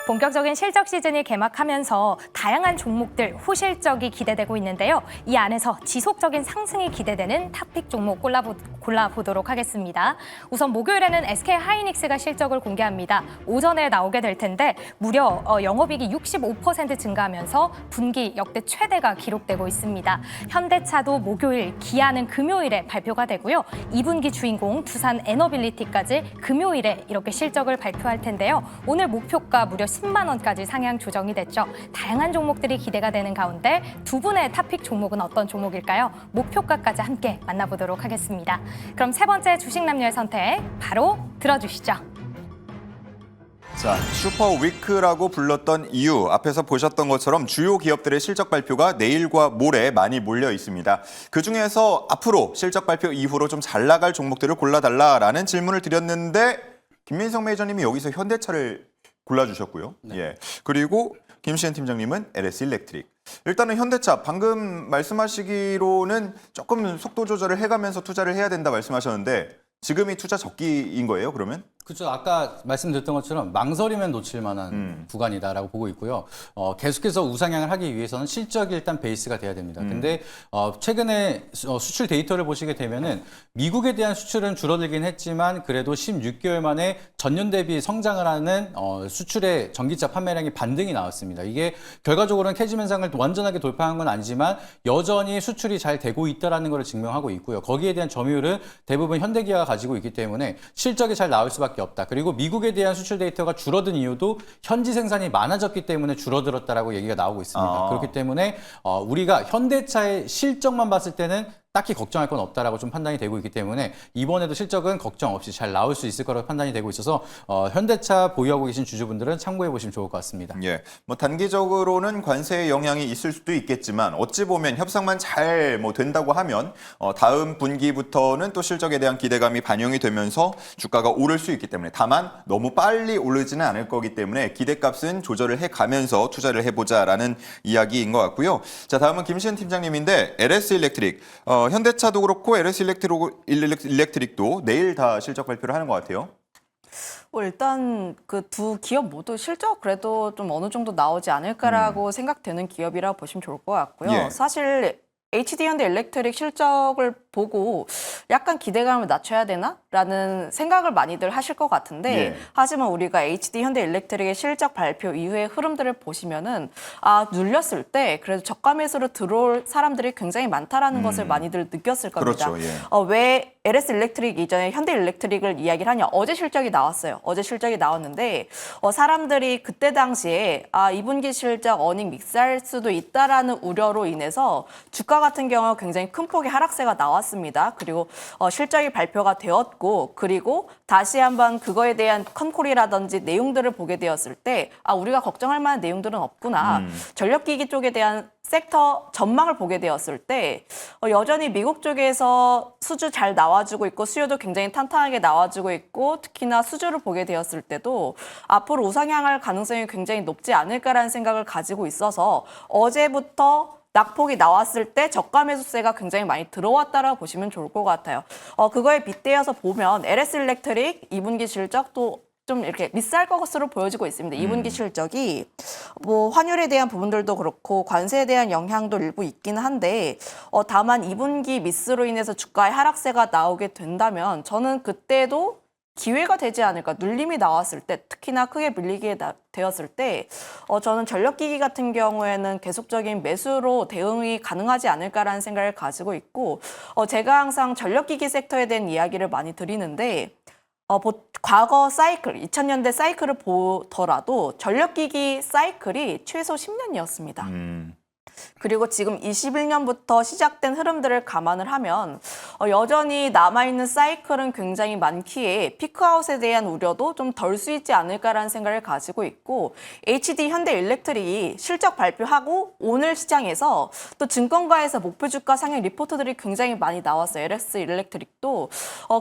본격적인 실적 시즌이 개막하면서 다양한 종목들 호실적이 기대되고 있는데요. 이 안에서 지속적인 상승이 기대되는 탑픽 종목 골라보도록 하겠습니다. 우선 목요일에는 SK하이닉스가 실적을 공개합니다. 오전에 나오게 될 텐데 무려 영업이익이 65% 증가하면서 분기 역대 최대가 기록되고 있습니다. 현대차도 목요일, 기아는 금요일에 발표가 되고요. 2분기 주인공 두산 에너빌리티까지 금요일에 이렇게 실적을 발표할 텐데요. 오늘 목표가 무려 10만 원까지 상향 조정이 됐죠. 다양한 종목들이 기대가 되는 가운데 두 분의 탑픽 종목은 어떤 종목일까요? 목표가까지 함께 만나보도록 하겠습니다. 그럼 세 번째 주식 남녀의 선택 바로 들어주시죠. 자, 슈퍼 위크라고 불렀던 이유, 앞에서 보셨던 것처럼 주요 기업들의 실적 발표가 내일과 모레 많이 몰려 있습니다. 그중에서 앞으로 실적 발표 이후로 좀 잘 나갈 종목들을 골라달라라는 질문을 드렸는데 김민성 매니저님이 여기서 현대차를 골라주셨고요. 네. 예. 그리고 김시현 팀장님은 LS 일렉트릭. 일단은 현대차 방금 말씀하시기로는 조금 속도 조절을 해가면서 투자를 해야 된다 말씀하셨는데 지금이 투자 적기인 거예요, 그러면? 그렇죠. 아까 말씀드렸던 것처럼 망설이면 놓칠 만한 구간이다라고 보고 있고요. 계속해서 우상향을 하기 위해서는 실적이 일단 베이스가 돼야 됩니다. 근데 최근에 수출 데이터를 보시게 되면은 미국에 대한 수출은 줄어들긴 했지만 그래도 16개월 만에 전년 대비 성장을 하는 수출의 전기차 판매량이 반등이 나왔습니다. 이게 결과적으로는 캐즘 현상을 완전하게 돌파한 건 아니지만 여전히 수출이 잘 되고 있다라는 것을 증명하고 있고요. 거기에 대한 점유율은 대부분 현대기아가 가지고 있기 때문에 실적이 잘 나올 수밖에 없다. 그리고 미국에 대한 수출 데이터가 줄어든 이유도 현지 생산이 많아졌기 때문에 줄어들었다라고 얘기가 나오고 있습니다. 그렇기 때문에 우리가 현대차의 실적만 봤을 때는 딱히 걱정할 건 없다라고 좀 판단이 되고 있기 때문에 이번에도 실적은 걱정 없이 잘 나올 수 있을 거라고 판단이 되고 있어서 현대차 보유하고 계신 주주분들은 참고해 보시면 좋을 것 같습니다. 예, 뭐 단기적으로는 관세의 영향이 있을 수도 있겠지만 어찌 보면 협상만 잘 뭐 된다고 하면 다음 분기부터는 또 실적에 대한 기대감이 반영이 되면서 주가가 오를 수 있기 때문에 다만 너무 빨리 오르지는 않을 거기 때문에 기대값은 조절을 해가면서 투자를 해보자라는 이야기인 것 같고요. 자, 다음은 김시현 팀장님인데 LS 일렉트릭. 현대차도 그렇고 LS 일렉트릭도 내일 다 실적 발표를 하는 것 같아요. 일단 그 두 기업 모두 실적 그래도 좀 어느 정도 나오지 않을까라고 생각되는 기업이라 보시면 좋을 것 같고요. 예. 사실 HD 현대 일렉트릭 실적을 보고 약간 기대감을 낮춰야 되나? 라는 생각을 많이들 하실 것 같은데 예. 하지만 우리가 HD 현대 일렉트릭의 실적 발표 이후의 흐름들을 보시면은 눌렸을 때 그래도 저가 매수로 들어올 사람들이 굉장히 많다라는 것을 많이들 느꼈을 겁니다. 그렇죠. 예. 왜 LS 일렉트릭 이전에 현대 일렉트릭을 이야기를 하냐? 어제 실적이 나왔어요. 어제 실적이 나왔는데 사람들이 그때 당시에 2분기 실적 어닝 믹스할 수도 있다라는 우려로 인해서 주가 같은 경우 굉장히 큰 폭의 하락세가 나왔습니다. 그리고 실적이 발표가 되었고 그리고 다시 한번 그거에 대한 컨콜이라든지 내용들을 보게 되었을 때 우리가 걱정할 만한 내용들은 없구나. 전력기기 쪽에 대한 섹터 전망을 보게 되었을 때 여전히 미국 쪽에서 수주 잘 나와주고 있고 수요도 굉장히 탄탄하게 나와주고 있고 특히나 수주를 보게 되었을 때도 앞으로 우상향할 가능성이 굉장히 높지 않을까라는 생각을 가지고 있어서 어제부터 낙폭이 나왔을 때 저가 매수세가 굉장히 많이 들어왔다라고 보시면 좋을 것 같아요. 그거에 빗대어서 보면 LS 일렉트릭 2분기 실적도 좀 이렇게 미스할 것으로 보여지고 있습니다. 2분기 실적이 뭐 환율에 대한 부분들도 그렇고 관세에 대한 영향도 일부 있긴 한데 다만 2분기 미스로 인해서 주가의 하락세가 나오게 된다면 저는 그때도 기회가 되지 않을까. 눌림이 나왔을 때 특히나 크게 밀리게 되었을 때 저는 전력기기 같은 경우에는 계속적인 매수로 대응이 가능하지 않을까라는 생각을 가지고 있고 제가 항상 전력기기 섹터에 대한 이야기를 많이 드리는데 과거 사이클, 2000년대 사이클을 보더라도 전력기기 사이클이 최소 10년이었습니다. 그리고 지금 21년부터 시작된 흐름들을 감안을 하면 여전히 남아있는 사이클은 굉장히 많기에 피크아웃에 대한 우려도 좀 덜 수 있지 않을까라는 생각을 가지고 있고 HD 현대 일렉트릭이 실적 발표하고 오늘 시장에서 또 증권가에서 목표 주가 상향 리포트들이 굉장히 많이 나왔어요. LS 일렉트릭도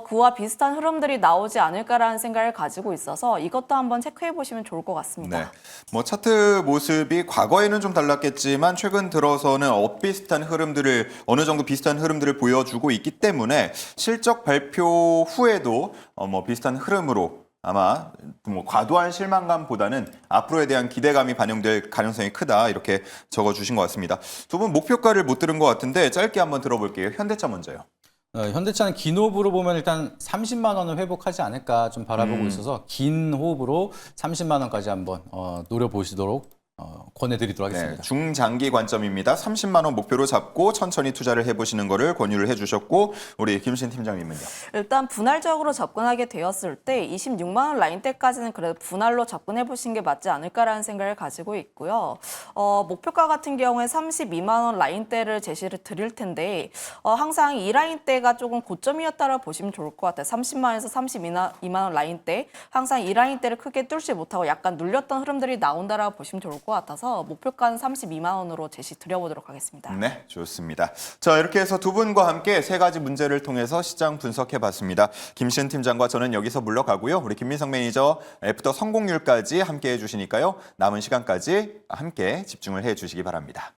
그와 비슷한 흐름들이 나오지 않을까라는 생각을 가지고 있어서 이것도 한번 체크해 보시면 좋을 것 같습니다. 네. 뭐 차트 모습이 과거에는 좀 달랐겠지만 최근 들어서는 비슷한 흐름들을 어느 정도 비슷한 흐름들을 보여주고 있기 때문에 실적 발표 후에도 비슷한 흐름으로 아마 뭐 과도한 실망감보다는 앞으로에 대한 기대감이 반영될 가능성이 크다 이렇게 적어주신 것 같습니다. 두 분 목표가를 못 들은 것 같은데 짧게 한번 들어볼게요. 현대차 먼저요. 현대차는 긴 호흡으로 보면 일단 30만 원을 회복하지 않을까 좀 바라보고 있어서 긴 호흡으로 30만 원까지 한번 노려보시도록 권해드리도록 하겠습니다. 네, 중장기 관점입니다. 30만 원 목표로 잡고 천천히 투자를 해보시는 거를 권유를 해주셨고 우리 김신 팀장님은요? 일단 분할적으로 접근하게 되었을 때 26만 원 라인대까지는 그래도 분할로 접근해 보신 게 맞지 않을까라는 생각을 가지고 있고요. 목표가 같은 경우에 32만 원 라인대를 제시를 드릴 텐데 항상 이 라인대가 조금 고점이었다고 보시면 좋을 것 같아요. 30만 원에서 32만 원 라인대, 항상 이 라인대를 크게 뚫지 못하고 약간 눌렸던 흐름들이 나온다라고 보시면 좋을 것 같아서 목표가는 32만 원으로 제시 드려보도록 하겠습니다. 네, 좋습니다. 자, 이렇게 해서 두 분과 함께 세 가지 문제를 통해서 시장 분석해봤습니다. 김시은 팀장과 저는 여기서 물러가고요. 우리 김민석 매니저 애프터 성공률까지 함께 해주시니까요. 남은 시간까지 함께 집중을 해주시기 바랍니다.